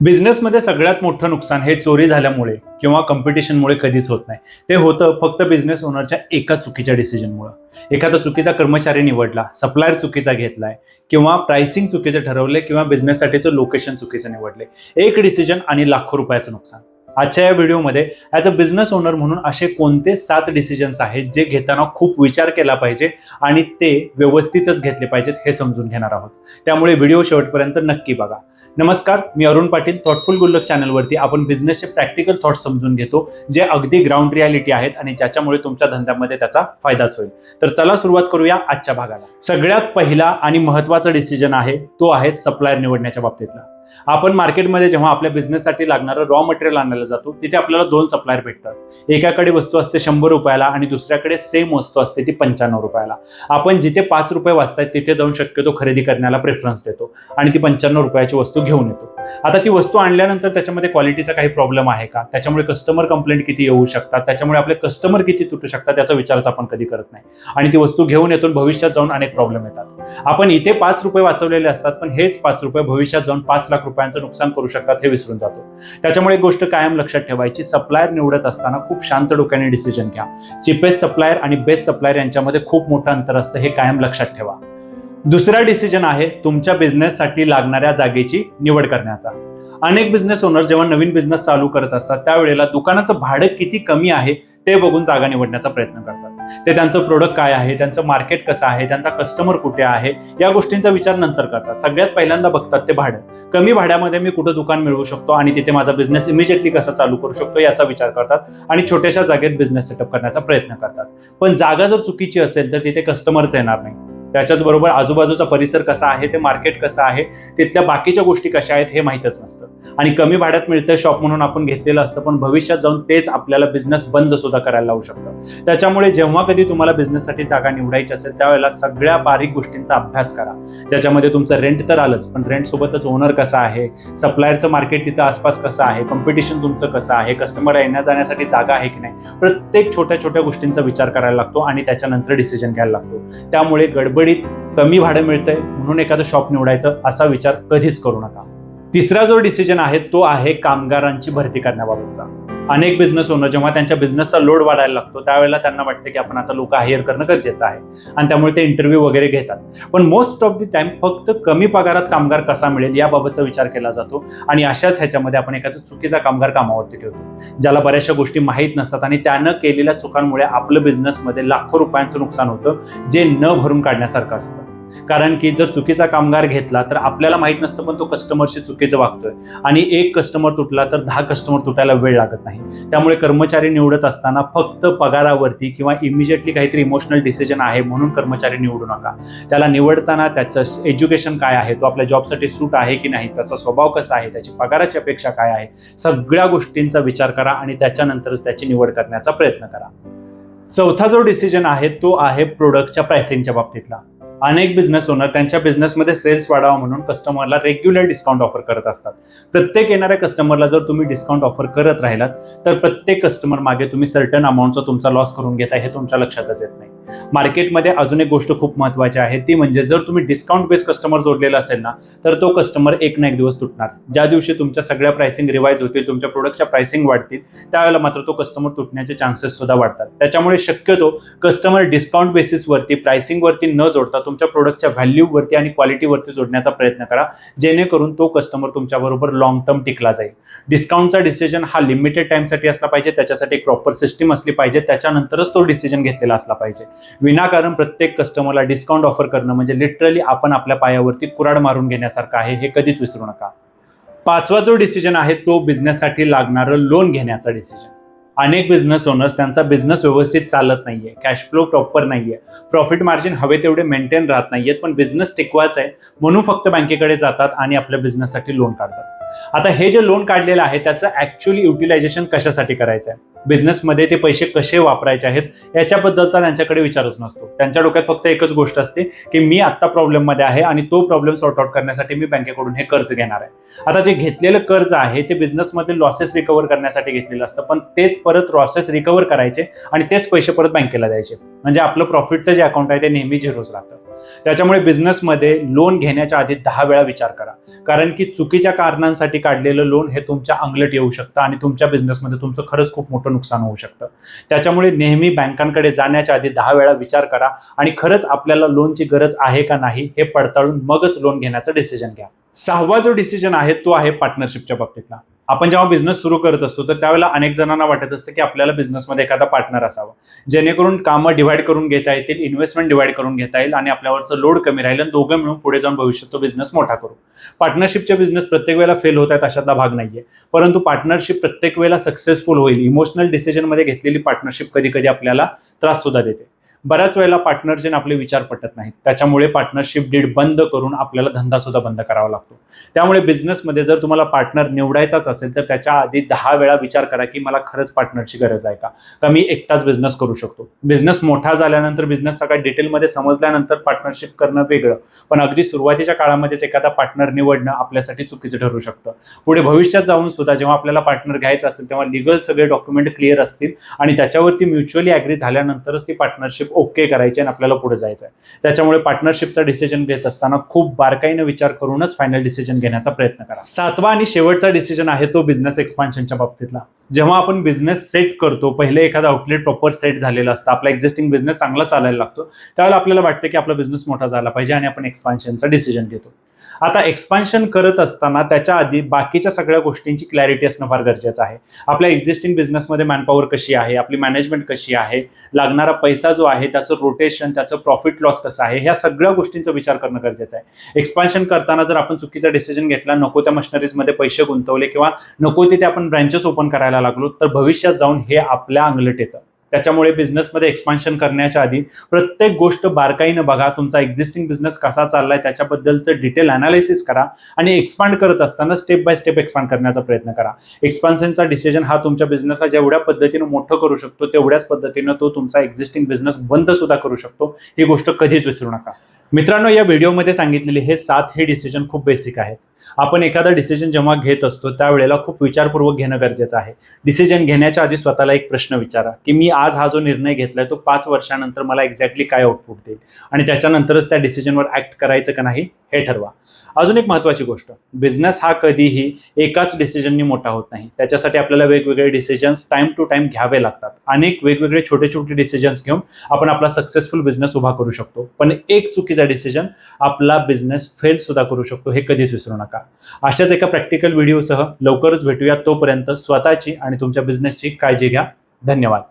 बिझनेसमध्ये सगळ्यात मोठं नुकसान हे चोरी झाल्यामुळे किंवा कॉम्पिटिशनमुळे कधीच होत नाही. ते होतं फक्त बिझनेस ओनरच्या एका चुकीच्या डिसिजनमुळे. एखादा चुकीचा कर्मचारी निवडला, सप्लायर चुकीचा घेतलाय किंवा प्राइसिंग चुकीचं ठरवले किंवा बिझनेससाठीचं लोकेशन चुकीचं निवडले. एक डिसिजन आणि लाखो रुपयाचं नुकसान. आजच्या या व्हिडिओमध्ये ॲज अ बिझनेस ओनर म्हणून असे कोणते 7 डिसिजन्स आहेत जे घेताना खूप विचार केला पाहिजे आणि ते व्यवस्थितच घेतले पाहिजेत हे समजून घेणार आहोत. त्यामुळे व्हिडिओ शेवटपर्यंत नक्की बघा. नमस्कार, मी अरुण पाटील. थॉटफुल गुल्लक चॅनलवरती आपण बिझनेसचे प्रॅक्टिकल थॉट्स समजून घेतो जे अगदी ग्राउंड रियालिटी आहेत आणि ज्याच्यामुळे तुमच्या धंद्यामध्ये त्याचा फायदाच होईल. तर चला सुरुवात करूया आजच्या भागाला. सगळ्यात पहिला आणि महत्त्वाचा डिसिजन आहे तो आहे सप्लायर निवडण्याच्या बाबतीतला. आपण मार्केटमध्ये जेव्हा आपल्या बिझनेससाठी लागणारं रॉ मटेरियल आणायला जातो तिथे आपल्याला 2 सप्लायर भेटतात. एकाकडे वस्तू असते 100 रुपयाला आणि दुसऱ्याकडे सेम वस्तू असते ती 95 रुपयाला. आपण जिथे 5 रुपये वाचतायत तिथे जाऊन शक्यतो खरेदी करण्याला प्रेफरन्स देतो आणि ती 95 रुपयाची वस्तू घेऊन येतो. आता ती वस्तू आणल्यानंतर त्याच्यामध्ये क्वालिटीचा काही प्रॉब्लेम आहे का, त्याच्यामुळे कस्टमर कंप्लेंट किती येऊ शकतात, त्याच्यामुळे आपले कस्टमर किती तुटू शकतात याचा विचारच आपण कधी करत नाही आणि ती वस्तू घेऊन येतो. भविष्यात जाऊन अनेक प्रॉब्लेम येतात. आपण इथे 5 रुपये वाचवलेले असतात पण हेच 5 रुपये भविष्यात जाऊन 5 लाख रुपयांचं नुकसान करू शकतात हे विसरून जातो. त्याच्यामुळे एक गोष्ट कायम लक्षात ठेवायची, सप्लायर निवडत असताना खूप शांत डोक्याने डिसिजन घ्या. चिपेस्ट सप्लायर आणि बेस्ट सप्लायर यांच्यामध्ये खूप मोठं अंतर असतं हे कायम लक्षात ठेवा. दुसरा डिसिजन आहे तुमच्या बिझनेससाठी लागणाऱ्या जागेची निवड करण्याचा. अनेक बिझनेस ओनर जेव्हा नवीन बिझनेस चालू करत असतात त्यावेळेला दुकानाचं भाडं किती कमी आहे ते बघून जागा निवडण्याचा प्रयत्न करतात. ते त्यांचं प्रोडक्ट काय आहे, त्यांचं मार्केट कसं आहे, त्यांचा कस्टमर कुठे आहे या गोष्टींचा विचार नंतर करतात. सगळ्यात पहिल्यांदा बघतात ते भाडं. कमी भाड्यामध्ये मी कुठं दुकान मिळवू शकतो आणि तिथे माझा बिझनेस इमिजिएटली कसा चालू करू शकतो याचा विचार करतात आणि छोट्याशा जागेत बिझनेस सेटअप करण्याचा प्रयत्न करतात. पण जागा जर चुकीची असेल तर तिथे कस्टमरच येणार नाही. त्याच्याच बरोबर आजूबाजूचा परिसर कसा आहे, ते मार्केट कसं आहे, तिथल्या बाकीच्या गोष्टी कशा आहेत हे माहीतच नसतं आणि कमी भाड्यात मिळतं शॉप म्हणून आपण घेतलेलं असतं पण भविष्यात जाऊन तेच आपल्याला बिझनेस बंद सुद्धा करायला लावू शकतं. त्याच्यामुळे जेव्हा कधी तुम्हाला बिझनेससाठी जागा निवडायची असेल त्यावेळेला सगळ्या बारीक गोष्टींचा अभ्यास करा. ज्याच्यामध्ये तुमचं रेंट तर आलंच पण रेंट सोबतच ओनर कसा आहे, सप्लायरचं मार्केट तिथं आसपास कसं आहे, कॉम्पिटिशन तुमचं कसं आहे, कस्टमर येण्या जाण्यासाठी जागा आहे की नाही, प्रत्येक छोट्या छोट्या गोष्टींचा विचार करायला लागतो आणि त्याच्यानंतर डिसिजन घ्यायला लागतो. त्यामुळे गडबडीत कमी भाडं मिळतंय म्हणून एखादं शॉप निवडायचं असा विचार कधीच करू नका. तिसरा जो डिसिजन आहे तो आहे कामगारांची भरती करण्याबाबतचा. अनेक बिझनेस ओनर जेव्हा त्यांच्या बिझनेसचा लोड वाढायला लागतो त्यावेळेला त्यांना वाटतं की आपण आता लोक हायर करणं गरजेचं आहे आणि त्यामुळे ते इंटरव्ह्यू वगैरे घेतात. पण मोस्ट ऑफ द टाइम फक्त कमी पगारात कामगार कसा मिळेल याबाबतचा विचार केला जातो आणि अशाच ह्याच्यामध्ये आपण एखादा चुकीचा कामगार कामावरती ठेवतो ज्याला बऱ्याचशा गोष्टी माहीत नसतात आणि त्यानं केलेल्या चुकांमुळे आपलं बिझनेसमध्ये लाखो रुपयांचं नुकसान होतं जे न भरून काढण्यासारखं असतं. कारण की जर चुकीचा कामगार घेतला तर आपल्याला माहित नसतं पण तो कस्टमरशी चुकीचं वागतोय आणि एक कस्टमर तुटला तर 10 कस्टमर तुटायला वेळ लागत नाही. त्यामुळे कर्मचारी निवडत असताना फक्त पगारावरती किंवा इमिजिएटली काहीतरी इमोशनल डिसिजन आहे म्हणून कर्मचारी निवडू नका. त्याला निवडताना त्याचं एज्युकेशन काय आहे, तो आपल्या जॉबसाठी सूट आहे की नाही, त्याचा स्वभाव कसा आहे, त्याची पगाराची अपेक्षा काय आहे, सगळ्या गोष्टींचा विचार करा आणि त्याच्यानंतरच त्याची निवड करण्याचा प्रयत्न करा. चौथा जो डिसिजन आहे तो आहे प्रोडक्टच्या प्राइसिंगच्या बाबतीतला. अनेक बिझनेस ओनर त्यांच्या बिझनेसमध्ये सेल्स वाढावा म्हणून कस्टमरला रेग्युलर डिस्काउंट ऑफर करत असतात. प्रत्येक येणाऱ्या कस्टमरला जर तुम्ही डिस्काउंट ऑफर करत राहिलात तर प्रत्येक कस्टमर मागे तुम्ही सर्टन अमाऊंटचा तुमचा लॉस करून घेताय हे तुमच्या लक्षातच येत नाही. मार्केटमध्ये अजून एक गोष्ट खूप महत्त्वाची आहे ती म्हणजे जर तुम्ही डिस्काउंट बेस कस्टमर जोडलेला असेल ना तर तो कस्टमर एक ना एक दिवस तुटणार. ज्या दिवशी तुमच्या सगळ्या प्राइसिंग रिवाइज होतील, तुमच्या प्रोडक्टच्या प्राइसिंग वाढतील त्यावेळेला मात्र तो कस्टमर तुटण्याचे चान्सेस सुद्धा वाढतात. त्याच्यामुळे शक्यतो कस्टमर डिस्काउंट बेसिसवरती प्राइसिंगवरती न जोडता तुमच्या प्रोडक्टच्या व्हॅल्यूवरती आणि क्वालिटीवरती जोडण्याचा प्रयत्न करा जेणेकरून तो कस्टमर तुमच्याबरोबर लॉंग टर्म टिकला जाईल. डिस्काउंटचा डिसिजन हा लिमिटेड टाइमसाठी असला पाहिजे, त्याच्यासाठी एक प्रॉपर सिस्टीम असली पाहिजे, त्याच्यानंतरच तो डिसिजन घेतलेला असला पाहिजे. विनाकारण प्रत्येक कस्टमरला डिस्काउंट ऑफर करणं म्हणजे लिटरली आपण आपल्या पायावरती कुऱ्हाड मारून घेण्यासारखं आहे हे कधीच विसरू नका. पाचवा जो डिसिजन आहे तो बिझनेससाठी लागणारं लोन घेण्याचा डिसिजन. अनेक बिझनेस ओनर्स त्यांचा बिझनेस व्यवस्थित चालत नाहीये, कॅश फ्लो प्रॉपर नाहीये, प्रॉफिट मार्जिन हवे तेवढे मेंटेन राहत नाहीयेत पण बिझनेस टिकवायचा आहे म्हणून फक्त बँकेकडे जातात आणि आपल्या बिझनेससाठी लोन काढतात. आता हे जे लोन काढलेलं आहे त्याचं ऍक्च्युअली युटिलायझेशन कशासाठी करायचं आहे, बिझनेसमध्ये ते पैसे कसे वापरायचे आहेत याच्याबद्दलचा त्यांच्याकडे विचारच नसतो. त्यांच्या डोक्यात फक्त एकच गोष्ट असते की मी आत्ता प्रॉब्लेममध्ये आहे आणि तो प्रॉब्लेम सॉर्ट आउट करण्यासाठी मी बँकेकडून हे कर्ज घेणार आहे. आता जे घेतलेलं कर्ज आहे ते बिझनेसमधील लॉसेस रिकव्हर करण्यासाठी घेतलेलं असतं पण तेच परत लॉसेस रिकव्हर करायचे आणि तेच पैसे परत बँकेला द्यायचे म्हणजे आपलं प्रॉफिटचं जे अकाउंट आहे ते नेहमी झिरोच राहतं. त्याच्यामुळे बिझनेसमध्ये लोन घेण्याच्या आधी 10 वेळा विचार करा, कारण की चुकीच्या कारणांसाठी काढलेलं लोन हे तुमच्या अंगलट येऊ शकतं आणि तुमच्या बिझनेसमध्ये तुमचं खरंच खूप मोठं नुकसान होऊ शकतं. त्याच्यामुळे नेहमी बँकांकडे जाण्याच्या आधी 10 वेळा विचार करा आणि खरंच आपल्याला लोनची गरज आहे का नाही हे पडताळून मगच लोन घेण्याचं डिसिजन घ्या. 6वा जो डिसिजन आहे तो आहे पार्टनरशिपच्या बाबतीतला. आपण जेव्हा बिझनेस सुरू करत असतो तर त्यावेळेला अनेक जणांना वाटत असतं की आपल्याला बिझनेसमध्ये एखादा पार्टनर असावा, जेणेकरून कामं डिव्हाइड करून घेता येतील, इन्व्हेस्टमेंट डिव्हाइड करून घेता येईल आणि आपल्यावरचं लोड कमी राहील आणि दोघं मिळून पुढे जाऊन भविष्यात तो बिझनेस मोठा करू. पार्टनरशिपचे बिझनेस प्रत्येक वेळेला फेल होत आहेत अशातला भाग नाहीये, परंतु पार्टनरशिप प्रत्येक वेळेला सक्सेसफुल होईल. इमोशनल डिसिजनमध्ये घेतलेली पार्टनरशिप कधी कधी आपल्याला त्रास सुद्धा देते. बऱ्याच वेळेला पार्टनरचे आपले विचार पटत नाहीत, त्याच्यामुळे पार्टनरशिप डीड बंद करून आपल्याला धंदा सुद्धा बंद करावा लागतो. त्यामुळे बिझनेसमध्ये जर तुम्हाला पार्टनर निवडायचाच असेल तर त्याच्या आधी 10 वेळा विचार करा की मला खरंच पार्टनरची गरज आहे का मी एकटाच बिझनेस करू शकतो. बिझनेस मोठा झाल्यानंतर, बिझनेस सगळ्या डिटेलमध्ये समजल्यानंतर पार्टनरशिप करणं वेगळं, पण अगदी सुरुवातीच्या काळामध्येच एखादा पार्टनर निवडणं आपल्यासाठी चुकीचं ठरू शकतं. पुढे भविष्यात जाऊन सुद्धा जेव्हा आपल्याला पार्टनर घ्यायचं असेल तेव्हा लिगल सगळे डॉक्युमेंट क्लिअर असतील आणि त्याच्यावरती म्युच्युअली ॲग्री झाल्यानंतरच ती पार्टनरशिप ओके करायची आणि आपल्याला पुढे जायचं आहे. त्याच्यामुळे पार्टनरशिपचा डिसिजन घेत असताना खूप बारकाईने विचार करूनच फायनल डिसिजन घेण्याचा प्रयत्न करा. 7वा आणि शेवटचा डिसिजन आहे तो बिझनेस एक्सपान्शनच्या बाबतीतला. जेव्हा आपण बिझनेस सेट करतो, पहिले एखादा आउटलेट प्रॉपर सेट झालेला असतं, आपला एक्झिस्टिंग बिझनेस चांगला चालायला लागतो, त्यावेळेला आपल्याला वाटतं की आपला बिझनेस मोठा झाला पाहिजे आणि आपण एक्सपान्शनचा डिसिजन घेतो. आता एक्सपान्शन करत असताना त्याच्या आधी बाकीच्या सगळ्या गोष्टींची क्लॅरिटी असणं फार गरजेचं आहे. आपल्या एक्झिस्टिंग बिझनेसमध्ये मॅनपॉवर कशी आहे, आपली मॅनेजमेंट कशी आहे, लागणारा पैसा जो आहे त्याचं रोटेशन, त्याचं प्रॉफिट लॉस कसं आहे, ह्या सगळ्या गोष्टींचा विचार करणं गरजेचं आहे. एक्सपान्शन करताना जर आपण चुकीचा डिसिजन घेतला, नको त्या मशिनरीजमध्ये पैसे गुंतवले किंवा नको तिथे आपण ब्रँचेस ओपन करायला लागलो तर भविष्यात जाऊन हे आपल्या अंगलट येतं. त्याच्यामुळे बिझनेसमध्ये एक्सपान्शन करण्याच्या आधी प्रत्येक गोष्ट बारकाईनं बघा, तुमचा एक्झिस्टिंग बिझनेस कसा चाललाय त्याच्याबद्दलचं डिटेल अनालिसिस करा आणि एक्सपांड करत असताना स्टेप बाय स्टेप एक्सपांड करण्याचा प्रयत्न करा. एक्सपान्शनचा डिसिजन हा तुमच्या बिझनेसला जेवढ्या पद्धतीनं मोठं करू शकतो तेवढ्याच पद्धतीनं तो तुमचा एक्झिस्टिंग बिझनेस बंद सुद्धा करू शकतो. ही गोष्ट कधीच विसरू नका. मित्रांनो, या व्हिडिओमध्ये सांगितलेले हे 7 हे डिसिजन खूप बेसिक आहेत. आपण एखादा डिसिजन जेव्हा घेत असतो त्यावेळेला खूप विचारपूर्वक घेणं गरजेचं आहे. डिसिजन घेण्याच्या आधी स्वतःला एक प्रश्न विचारा की मी आज हा जो निर्णय घेतलाय तो 5 वर्षानंतर मला एक्झॅक्टली काय आउटपुट देईल आणि त्याच्यानंतरच त्या डिसिजनवर ऍक्ट करायचं का नाही हे ठरवा. अजून एक महत्त्वाची गोष्ट, बिझनेस हा कधीही एकाच डिसिजननी मोठा होत नाही. त्याच्यासाठी आपल्याला वेगवेगळे डिसिजन्स टाइम टू टाइम घ्यावे लागतात. अनेक वेगवेगळे छोटे छोटे डिसिजन्स घेऊन आपण आपला सक्सेसफुल बिझनेस उभा करू शकतो, पण एक चुकीचा डिसिजन आपला बिझनेस फेल सुद्धा करू शकतो, हे कधीच विसरू नका. अशाच एका प्रॅक्टिकल व्हिडिओसह लवकरच भेटूया. तोपर्यंत स्वतःची आणि तुमच्या बिझनेसची काळजी घ्या. धन्यवाद.